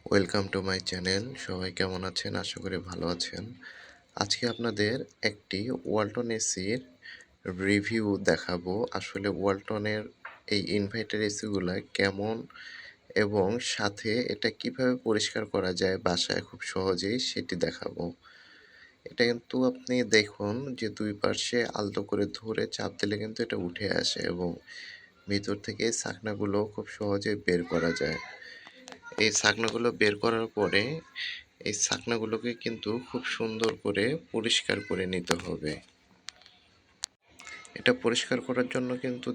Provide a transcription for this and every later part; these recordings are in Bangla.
Welcome to my channel. সবাই কেমন আছেন? আশা করি ভালো আছেন। আজকে আপনাদের একটি ওয়ালটন এসির রিভিউ দেখাবো। আসলে ওয়ালটনের এই ইনভার্টার এসিগুলা কেমন এবং সাথে এটা কিভাবে পরিষ্কার করা যায় বাসায় খুব সহজেই সেটি দেখাবো। এটা কিন্তু আপনি দেখুন যে ২ পার্শ্বে আলতো করে ধরে চাপ দিলে কিন্তু এটা উঠে আসে এবং ভিতর থেকে ছাকনাগুলো খুব সহজেই বের করা যায়। এই ছাকনাগুলো বের করার পরে এই ছাকনাগুলোকে কিন্তু খুব সুন্দর করে পরিষ্কার করে নিতে হবে। এটা পরিষ্কার করার জন্য কিন্তু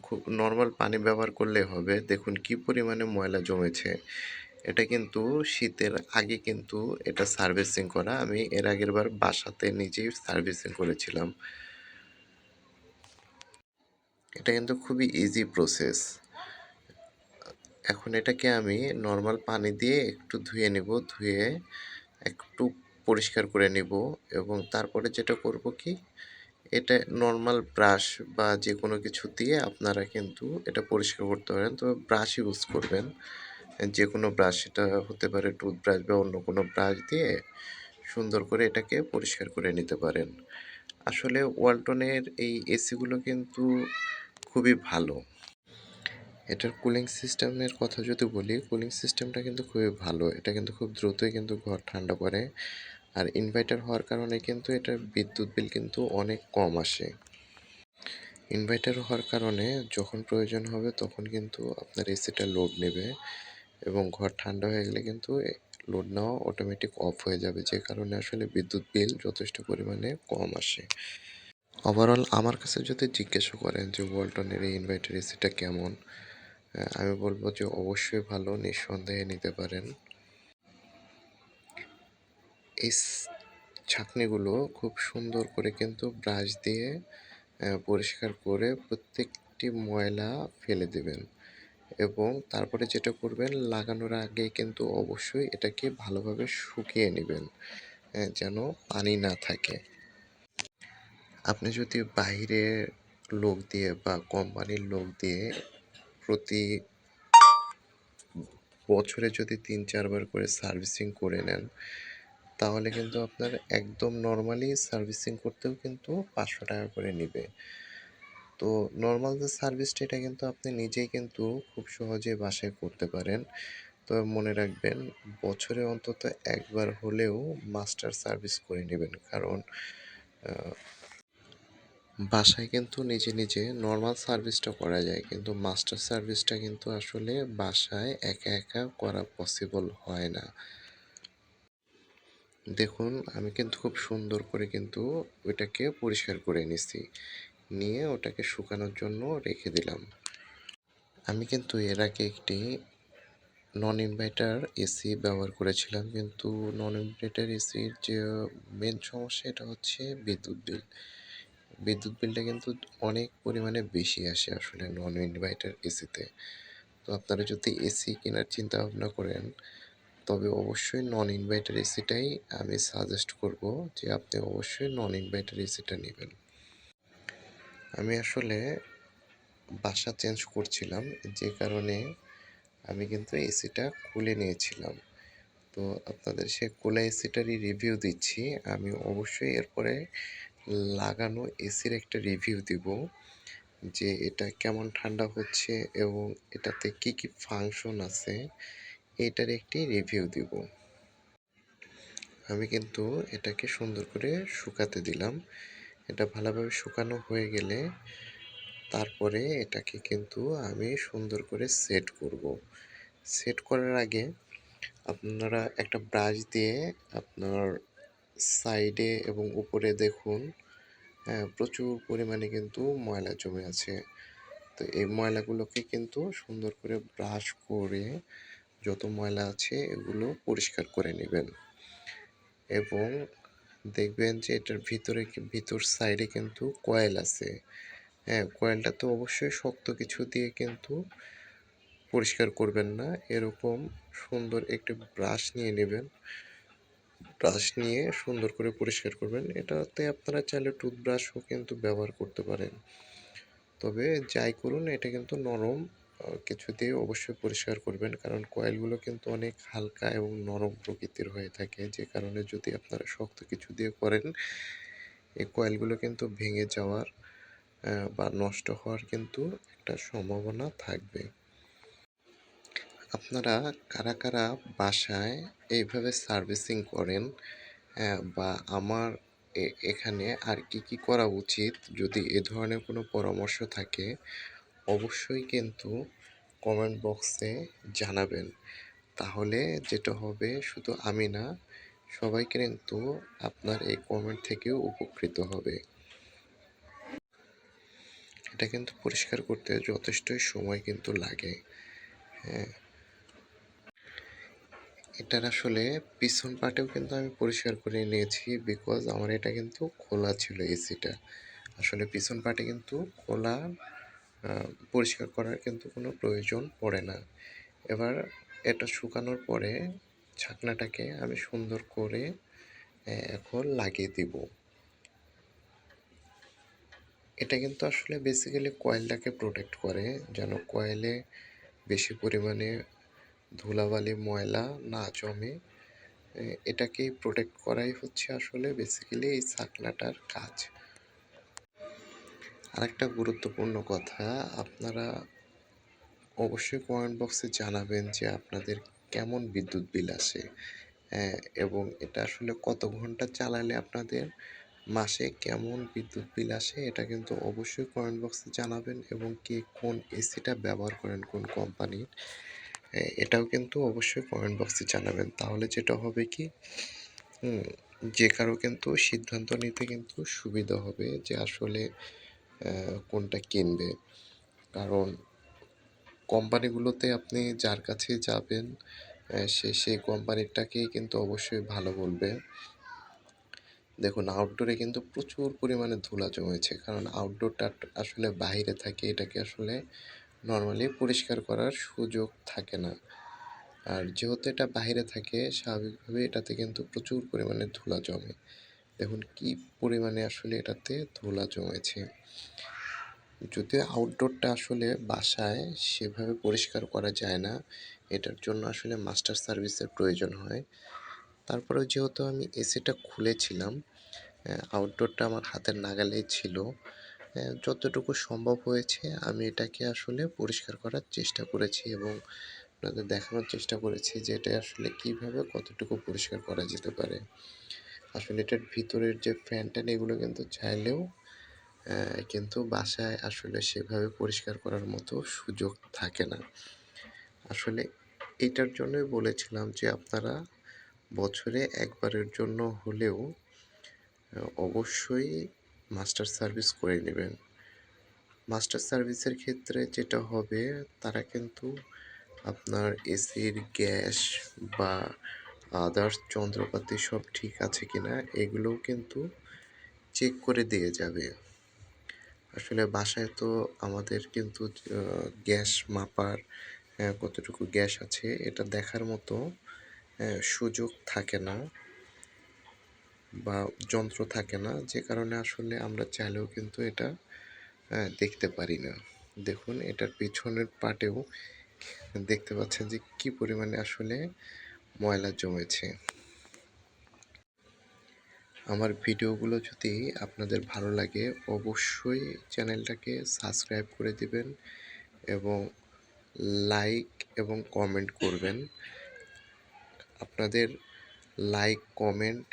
খুব নর্মাল পানি ব্যবহার করলেই হবে। দেখুন কি পরিমাণে ময়লা জমেছে। এটা কিন্তু শীতের আগে কিন্তু এটা সার্ভিসিং করা। আমি এর আগেরবার বাসাতে নিজেই সার্ভিসিং করেছিলাম। এটা কিন্তু খুবই ইজি প্রসেস। এখন এটাকে আমি নর্মাল পানি দিয়ে একটু ধুয়ে নিব। ধুয়ে একটু পরিষ্কার করে নিব এবং তারপরে যেটা করব কি, এটা নর্মাল ব্রাশ বা যেকোনো কিছু দিয়ে আপনারা কিন্তু এটা পরিষ্কার করতে পারেন। তবে ব্রাশ ইউজ করবেন। যেকোনো ব্রাশ, এটা হতে পারে টুথব্রাশ বা অন্য কোনো ব্রাশ দিয়ে সুন্দর করে এটাকে পরিষ্কার করে নিতে পারেন। আসলে ওয়ালটনের এই এসিগুলো কিন্তু খুবই ভালো। এটার কুলিং সিস্টেমের কথা যদি বলি, কুলিং সিস্টেমটা কিন্তু খুবই ভালো। এটা কিন্তু খুব দ্রুতই কিন্তু ঘর ঠান্ডা করে। আর ইনভার্টার হওয়ার কারণে কিন্তু এটার বিদ্যুৎ বিল কিন্তু অনেক কম আসে। ইনভার্টার হওয়ার কারণে যখন প্রয়োজন হবে তখন কিন্তু আপনার এসিটা লোড নেবে এবং ঘর ঠান্ডা হয়ে গেলে কিন্তু লোড নেওয়া অটোমেটিক অফ হয়ে যাবে, যে কারণে আসলে বিদ্যুৎ বিল যথেষ্ট পরিমাণে কম আসে। ওভারঅল আমার কাছে যদি জিজ্ঞাসা করেন যে ওয়ালটনের এই ইনভার্টার এসিটা কেমন, আমি বলবো যে অবশ্যই ভালো, নিঃসন্দেহে নিতে পারেন। এই ছাঁকনিগুলো খুব সুন্দর করে কিন্তু ব্রাশ দিয়ে পরিষ্কার করে প্রত্যেকটি ময়লা ফেলে দেবেন এবং তারপরে যেটা করবেন, লাগানোর আগে কিন্তু অবশ্যই এটাকে ভালোভাবে শুকিয়ে নেবেন, যেন পানি না থাকে। আপনি যদি বাইরে লোক দিয়ে বা কোম্পানির লোক দিয়ে প্রতি বছরে যদি ৩-৪ বার করে সার্ভিসিং করে নেন, তাহলে কিন্তু আপনার একদম নর্মালি সার্ভিসিং করতেও কিন্তু ৫০০ টাকা করে নিবে। তো নর্মাল যে সার্ভিসটা, এটা কিন্তু আপনি নিজেই কিন্তু খুব সহজেই বাসায় করতে পারেন। তবে মনে রাখবেন, বছরে অন্তত একবার হলেও মাস্টার সার্ভিস করে নেবেন। কারণ বাসায় কিন্তু নিজে নিজে নর্মাল সার্ভিসটা করা যায়, কিন্তু মাস্টার সার্ভিসটা কিন্তু আসলে বাসায় একা একা করা পসিবল হয় না। দেখুন, আমি কিন্তু খুব সুন্দর করে কিন্তু ওইটাকে পরিষ্কার করে নিছি, নিয়ে ওটাকে শুকানোর জন্য রেখে দিলাম। আমি কিন্তু এর আগে একটি নন ইনভার্টার এসি ব্যবহার করেছিলাম, কিন্তু নন ইনভার্টার এসির যে মেন সমস্যা, এটা হচ্ছে বিদ্যুৎ বিল। বিদ্যুৎ বিলটা কিন্তু অনেক পরিমাণে বেশি আসে আসলে নন ইনভার্টার এসিতে। তো আপনারা যদি এসি কেনার চিন্তা ভাবনা করেন, তবে অবশ্যই নন ইনভার্টার এসিটাই আমি সাজেস্ট করব, যে আপনি অবশ্যই নন ইনভার্টার এসিটা নেবেন। আমি আসলে বাসা চেঞ্জ করছিলাম, যে কারণে আমি কিন্তু এসিটা খুলে নিয়েছিলাম। তো আপনাদের সেই খোলা এসিটারই রিভিউ দিচ্ছি। আমি অবশ্যই এরপরে লাগানো এসির একটা রিভিউ দিব, যে এটা কেমন ঠান্ডা হচ্ছে এবং এটাতে কি কি ফাংশন আছে, এটার একটি রিভিউ দিব। আমি কিন্তু এটাকে সুন্দর করে শুকাতে দিলাম। এটা ভালোভাবে শুকানো হয়ে গেলে তারপরে এটাকে কিন্তু আমি সুন্দর করে সেট করব। সেট করার আগে আপনারা একটা ব্রাশ দিয়ে আপনার সাইডে এবং উপরে দেখুন, প্রচুর পরিমাণে কিন্তু ময়লা জমে আছে। তো এই ময়লাগুলোকে কিন্তু সুন্দর করে ব্রাশ করে যত ময়লা আছে এগুলো পরিষ্কার করে নেবেন এবং দেখবেন যে এটার ভিতর সাইডে কিন্তু কয়েল আছে। হ্যাঁ, কয়েলটা তো অবশ্যই শক্ত কিছু দিয়ে কিন্তু পরিষ্কার করবেন না। এরকম সুন্দর একটি ব্রাশ নিয়ে নেবেন। ব্রাশ নিয়ে সুন্দর করে পরিষ্কার করবেন। এটাতে আপনারা চাইলে টুথব্রাশও কিন্তু ব্যবহার করতে পারেন। তবে যাই করুন, এটা কিন্তু নরম কিছু দিয়ে অবশ্যই পরিষ্কার করবেন, কারণ কয়েলগুলো কিন্তু অনেক হালকা এবং নরম প্রকৃতির হয়ে থাকে, যে কারণে যদি আপনারা শক্ত কিছু দিয়ে করেন এই কয়েলগুলো কিন্তু ভেঙে যাওয়ার বা নষ্ট হওয়ার কিন্তু একটা সম্ভাবনা থাকবে। আপনারা কারা কারা বাসায় এইভাবে সার্ভিসিং করেন বা আমার এখানে আর কি কি করা উচিত, যদি এ ধরনের কোনো পরামর্শ থাকে অবশ্যই কিন্তু কমেন্ট বক্সে জানাবেন। তাহলে যেটা হবে, শুধু আমি না, সবাই কিন্তু আপনার এই কমেন্ট থেকেও উপকৃত হবে। এটা কিন্তু পরিষ্কার করতে যথেষ্টই সময় কিন্তু লাগে। হ্যাঁ, এটার আসলে পিছন পার্টেও কিন্তু আমি পরিষ্কার করে নিয়েছি, বিকজ আমার এটা কিন্তু খোলা ছিল এসিটা। আসলে পিছন পার্টে কিন্তু খোলা পরিষ্কার করার কিন্তু কোনো প্রয়োজন পড়ে না। এবার এটা শুকানোর পরে ছাকনাটাকে আমি সুন্দর করে এখন লাগিয়ে দিব। এটা কিন্তু আসলে বেসিক্যালি কয়েলটাকে প্রোটেক্ট করে, যেন কয়েলে বেশি পরিমাণে ধুলাবালি ময়লা না জমে। এটাকেই প্রোটেক্ট করাই হচ্ছে আসলে বেসিক্যালি এই ছাকনাটার কাজ। আরেকটা গুরুত্বপূর্ণ কথা, আপনারা অবশ্যই কমেন্ট বক্সে জানাবেন যে আপনাদের কেমন বিদ্যুৎ বিল আসে এবং এটা আসলে কত ঘন্টা চালালে আপনাদের মাসে কেমন বিদ্যুৎ বিল আসে, এটা কিন্তু অবশ্যই কমেন্ট বক্সে জানাবেন। এবং কে কোন এসিটা ব্যবহার করেন, কোন কোম্পানির, এটাও কিন্তু অবশ্যই কমেন্ট বক্সে জানাবেন। তাহলে যেটা হবে কি, যে কারো কিন্তু সিদ্ধান্ত নিতে কিন্তু সুবিধা হবে যে আসলে কোনটা কিনবে। কারণ কোম্পানিগুলোতে আপনি যার কাছে যাবেন সে সেই কোম্পানিটাকেই কিন্তু অবশ্যই ভালো বলবে। দেখুন, আউটডোরে কিন্তু প্রচুর পরিমাণে ধুলা জমেছে, কারণ আউটডোরটা আসলে বাইরে থাকে, এটাকে আসলে নর্মালি পরিষ্কার করার সুযোগ থাকে না। আর যেহেতু এটা বাইরে থাকে, স্বাভাবিকভাবে এটাতে কিন্তু প্রচুর পরিমাণে ধুলা জমে। দেখুন কি পরিমাণে আসলে এটাতে ধুলা জমেছে। যদিও আউটডোরটা আসলে বাসায় সেভাবে পরিষ্কার করা যায় না, এটার জন্য আসলে মাস্টার সার্ভিসের প্রয়োজন হয়। তারপরেও যেহেতু আমি এসিটা খুলেছিলাম, আউটডোরটা আমার হাতের নাগালেই ছিল, যতটুকু সম্ভব হয়েছে আমি এটাকে আসলে পরিষ্কার করার চেষ্টা করেছি এবং আপনাদের দেখানোর চেষ্টা করেছি যে এটা আসলে কীভাবে কতটুকু পরিষ্কার করা যেতে পারে। আসলে এটার ভিতরের যে ফ্যান এগুলো কিন্তু চাইলেও কিন্তু বাসায় আসলে সেভাবে পরিষ্কার করার মতো সুযোগ থাকে না। আসলে এটার জন্যই বলেছিলাম যে আপনারা বছরে একবারের জন্য হলেও অবশ্যই মাস্টার সার্ভিস করে নেবেন। মাস্টার সার্ভিসের ক্ষেত্রে যেটা হবে, তারা কিন্তু আপনার এসির গ্যাস বা আদার্স যন্ত্রপাতি সব ঠিক আছে কিনা এগুলোও কিন্তু চেক করে দিয়ে যাবে। আসলে বাসায় তো আমাদের কিন্তু গ্যাস মাপার কতটুকু গ্যাস আছে এটা দেখার মতো সুযোগ থাকে না বা যন্ত্র থাকে না, যে কারণে আসলে আমরা চাইলেও কিন্তু এটা দেখতে পারি না। দেখুন, এটার পিছনের পার্টেও দেখতে পাচ্ছেন যে কি পরিমাণে আসলে ময়লা জমেছে। আমার ভিডিওগুলো যদি আপনাদের ভালো লাগে অবশ্যই চ্যানেলটাকে সাবস্ক্রাইব করে দিবেন এবং লাইক এবং কমেন্ট করবেন। আপনাদের লাইক, কমেন্ট,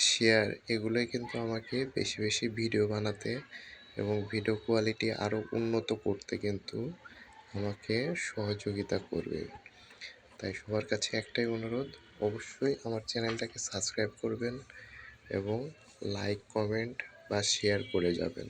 শেয়ার এগুলোই কিন্তু আমাকে বেশি বেশি ভিডিও বানাতে এবং ভিডিও কোয়ালিটি আরও উন্নত করতে কিন্তু আমাকে সহযোগিতা করবে। তাই সবার কাছে একটাই অনুরোধ, অবশ্যই আমার চ্যানেলটাকে সাবস্ক্রাইব করবেন এবং লাইক, কমেন্ট বা শেয়ার করে যাবেন।